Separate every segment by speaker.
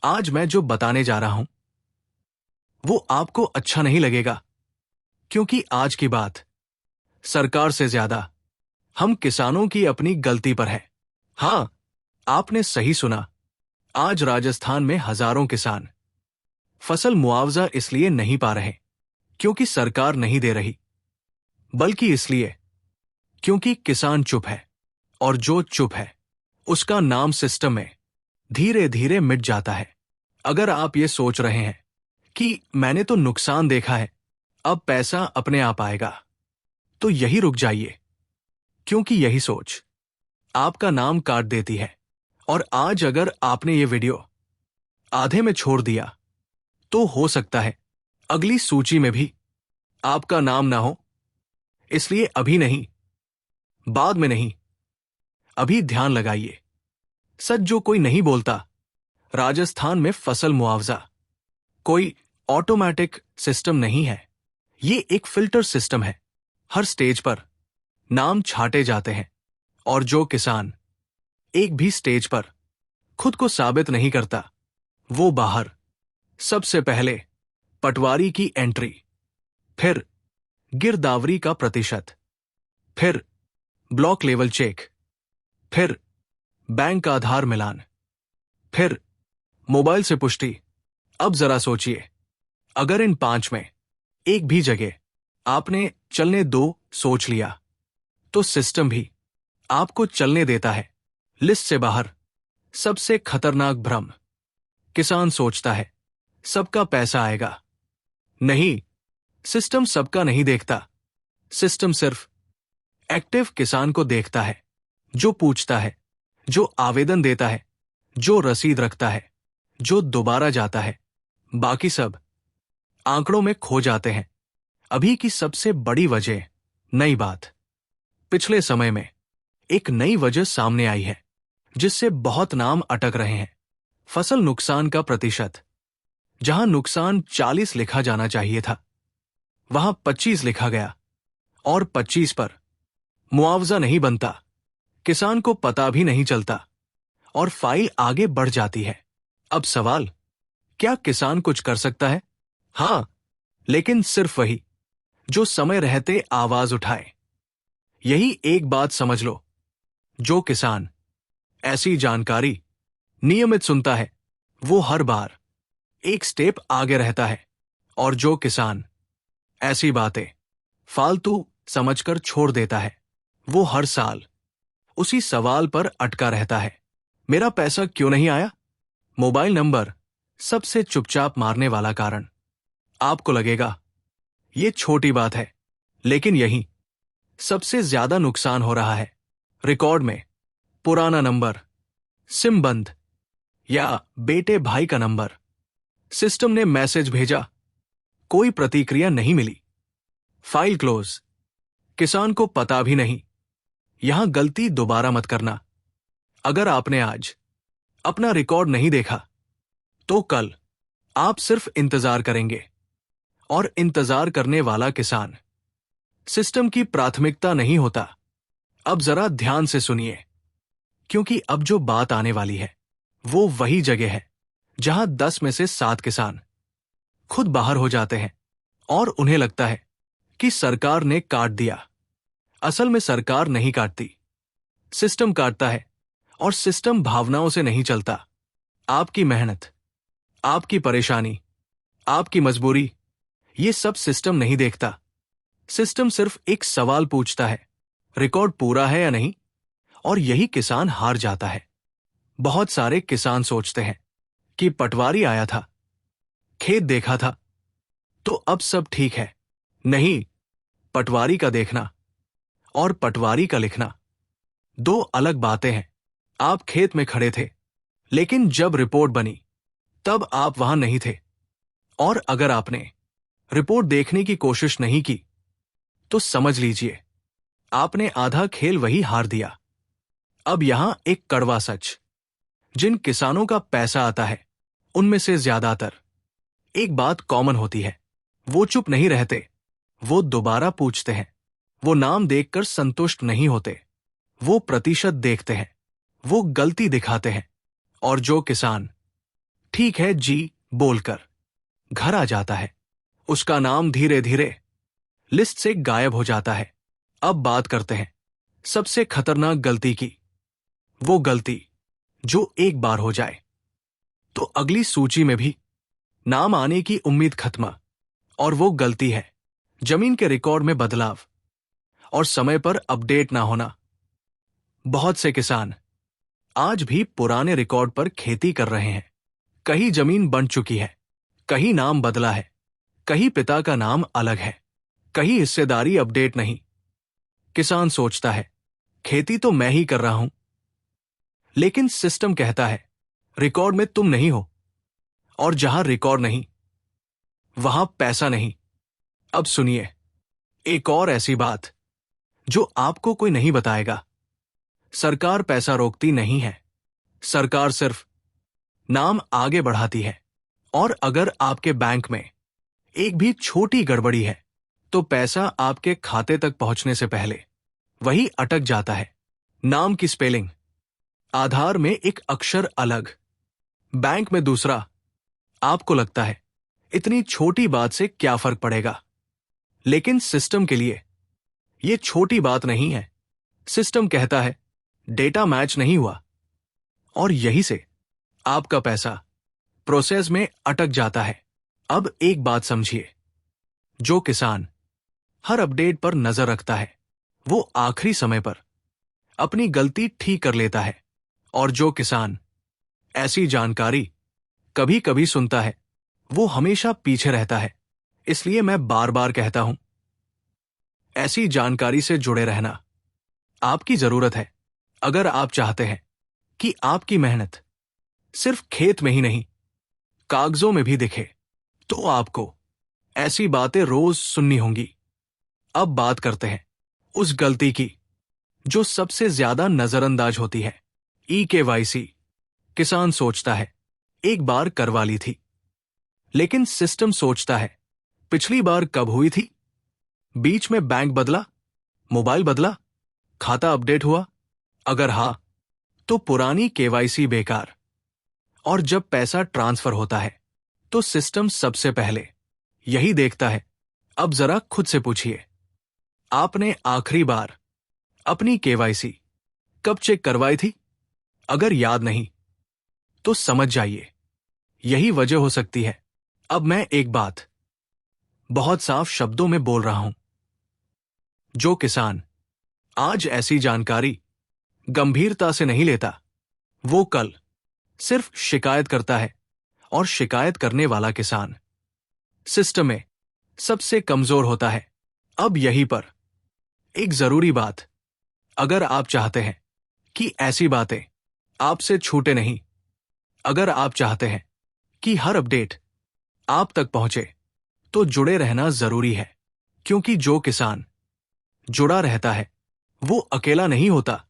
Speaker 1: आज मैं जो बताने जा रहा हूं वो आपको अच्छा नहीं लगेगा, क्योंकि आज की बात सरकार से ज्यादा हम किसानों की अपनी गलती पर है। हां, आपने सही सुना। आज राजस्थान में हजारों किसान फसल मुआवजा इसलिए नहीं पा रहे क्योंकि सरकार नहीं दे रही, बल्कि इसलिए क्योंकि किसान चुप है। और जो चुप है उसका नाम सिस्टम में धीरे धीरे मिट जाता है। अगर आप ये सोच रहे हैं कि मैंने तो नुकसान देखा है, अब पैसा अपने आप आएगा, तो यही रुक जाइए, क्योंकि यही सोच आपका नाम काट देती है। और आज अगर आपने ये वीडियो आधे में छोड़ दिया तो हो सकता है अगली सूची में भी आपका नाम ना हो। इसलिए अभी नहीं, बाद में नहीं, अभी ध्यान लगाइए। सच जो कोई नहीं बोलता, राजस्थान में फसल मुआवजा कोई ऑटोमेटिक सिस्टम नहीं है। ये एक फिल्टर सिस्टम है। हर स्टेज पर नाम छाटे जाते हैं, और जो किसान एक भी स्टेज पर खुद को साबित नहीं करता, वो बाहर। सबसे पहले पटवारी की एंट्री, फिर गिरदावरी का प्रतिशत, फिर ब्लॉक लेवल चेक, फिर बैंक आधार मिलान, फिर मोबाइल से पुष्टि। अब जरा सोचिए, अगर इन 5 में एक भी जगह आपने चलने दो सोच लिया, तो सिस्टम भी आपको चलने देता है। लिस्ट से बाहर सबसे खतरनाक भ्रम, किसान सोचता है सबका पैसा आएगा। नहीं, सिस्टम सबका नहीं देखता। सिस्टम सिर्फ एक्टिव किसान को देखता है, जो पूछता है, जो आवेदन देता है, जो रसीद रखता है, जो दोबारा जाता है। बाकी सब आंकड़ों में खो जाते हैं। अभी की सबसे बड़ी वजह, नई बात। पिछले समय में एक नई वजह सामने आई है जिससे बहुत नाम अटक रहे हैं। फसल नुकसान का प्रतिशत। जहां नुकसान 40 लिखा जाना चाहिए था, वहां 25 लिखा गया, और 25 पर मुआवजा नहीं बनता, किसान को पता भी नहीं चलता, और फाइल आगे बढ़ जाती है। अब सवाल, क्या किसान कुछ कर सकता है? हां, लेकिन सिर्फ वही जो समय रहते आवाज उठाए। यही एक बात समझ लो, जो किसान ऐसी जानकारी नियमित सुनता है, वो हर बार एक स्टेप आगे रहता है। और जो किसान ऐसी बातें फालतू समझकर छोड़ देता है, वो हर साल उसी सवाल पर अटका रहता है, मेरा पैसा क्यों नहीं आया? मोबाइल नंबर सबसे चुपचाप मारने वाला कारण। आपको लगेगा ये छोटी बात है, लेकिन यही सबसे ज्यादा नुकसान हो रहा है। रिकॉर्ड में पुराना नंबर, सिम बंद, या बेटे भाई का नंबर। सिस्टम ने मैसेज भेजा, कोई प्रतिक्रिया नहीं मिली, फाइल क्लोज, किसान को पता भी नहीं। यहां गलती दोबारा मत करना। अगर आपने आज अपना रिकॉर्ड नहीं देखा, तो कल आप सिर्फ इंतजार करेंगे, और इंतजार करने वाला किसान सिस्टम की प्राथमिकता नहीं होता। अब जरा ध्यान से सुनिए, क्योंकि अब जो बात आने वाली है वो वही जगह है जहां 10 में से 7 किसान खुद बाहर हो जाते हैं, और उन्हें लगता है कि सरकार ने काट दिया। असल में सरकार नहीं काटती, सिस्टम काटता है। और सिस्टम भावनाओं से नहीं चलता। आपकी मेहनत, आपकी परेशानी, आपकी मजबूरी, ये सब सिस्टम नहीं देखता। सिस्टम सिर्फ एक सवाल पूछता है, रिकॉर्ड पूरा है या नहीं? और यही किसान हार जाता है। बहुत सारे किसान सोचते हैं कि पटवारी आया था, खेत देखा था, तो अब सब ठीक है। नहीं, पटवारी का देखना और पटवारी का लिखना दो अलग बातें हैं। आप खेत में खड़े थे, लेकिन जब रिपोर्ट बनी तब आप वहां नहीं थे। और अगर आपने रिपोर्ट देखने की कोशिश नहीं की, तो समझ लीजिए आपने आधा खेल वही हार दिया। अब यहां एक कड़वा सच, जिन किसानों का पैसा आता है उनमें से ज्यादातर एक बात कॉमन होती है, वो चुप नहीं रहते, वो दोबारा पूछते हैं। वो नाम देखकर संतुष्ट नहीं होते, वो प्रतिशत देखते हैं, वो गलती दिखाते हैं। और जो किसान ठीक है जी बोलकर घर आ जाता है। उसका नाम धीरे धीरे लिस्ट से गायब हो जाता है। अब बात करते हैं सबसे खतरनाक गलती की। वो गलती जो एक बार हो जाए तो अगली सूची में भी नाम आने की उम्मीद खत्म। और वो गलती है जमीन के रिकॉर्ड में बदलाव और समय पर अपडेट ना होना। बहुत से किसान आज भी पुराने रिकॉर्ड पर खेती कर रहे हैं। कहीं जमीन बंट चुकी है, कहीं नाम बदला है, कहीं पिता का नाम अलग है, कहीं हिस्सेदारी अपडेट नहीं। किसान सोचता है खेती तो मैं ही कर रहा हूं, लेकिन सिस्टम कहता है रिकॉर्ड में तुम नहीं हो। और जहां रिकॉर्ड नहीं वहां पैसा नहीं। अब सुनिए एक और ऐसी बात जो आपको कोई नहीं बताएगा। सरकार पैसा रोकती नहीं है, सरकार सिर्फ नाम आगे बढ़ाती है। और अगर आपके बैंक में एक भी छोटी गड़बड़ी है तो पैसा आपके खाते तक पहुंचने से पहले वही अटक जाता है। नाम की स्पेलिंग, आधार में एक अक्षर अलग, बैंक में दूसरा। आपको लगता है इतनी छोटी बात से क्या फर्क पड़ेगा, लेकिन सिस्टम के लिए यह छोटी बात नहीं है। सिस्टम कहता है डेटा मैच नहीं हुआ, और यही से आपका पैसा प्रोसेस में अटक जाता है। अब एक बात समझिए, जो किसान हर अपडेट पर नजर रखता है वो आखिरी समय पर अपनी गलती ठीक कर लेता है। और जो किसान ऐसी जानकारी कभी कभी सुनता है वो हमेशा पीछे रहता है। इसलिए मैं बार बार कहता हूं, ऐसी जानकारी से जुड़े रहना आपकी जरूरत है। अगर आप चाहते हैं कि आपकी मेहनत सिर्फ खेत में ही नहीं कागजों में भी दिखे, तो आपको ऐसी बातें रोज सुननी होंगी। अब बात करते हैं उस गलती की जो सबसे ज्यादा नजरअंदाज होती है, ई-केवाईसी। किसान सोचता है एक बार करवा ली थी, लेकिन सिस्टम सोचता है पिछली बार कब हुई थी? बीच में बैंक बदला, मोबाइल बदला, खाता अपडेट हुआ? अगर हां, तो पुरानी केवाईसी बेकार। और जब पैसा ट्रांसफर होता है तो सिस्टम सबसे पहले यही देखता है। अब जरा खुद से पूछिए, आपने आखिरी बार अपनी केवाईसी कब चेक करवाई थी? अगर याद नहीं तो समझ जाइए यही वजह हो सकती है। अब मैं एक बात बहुत साफ शब्दों में बोल रहा हूं, जो किसान आज ऐसी जानकारी गंभीरता से नहीं लेता वो कल सिर्फ शिकायत करता है। और शिकायत करने वाला किसान सिस्टम में सबसे कमजोर होता है। अब यहीं पर एक जरूरी बात, अगर आप चाहते हैं कि ऐसी बातें आपसे छूटे नहीं, अगर आप चाहते हैं कि हर अपडेट आप तक पहुंचे, तो जुड़े रहना जरूरी है। क्योंकि जो किसान जुड़ा रहता है वो अकेला नहीं होता,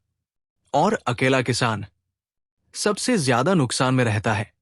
Speaker 1: और अकेला किसान सबसे ज्यादा नुकसान में रहता है।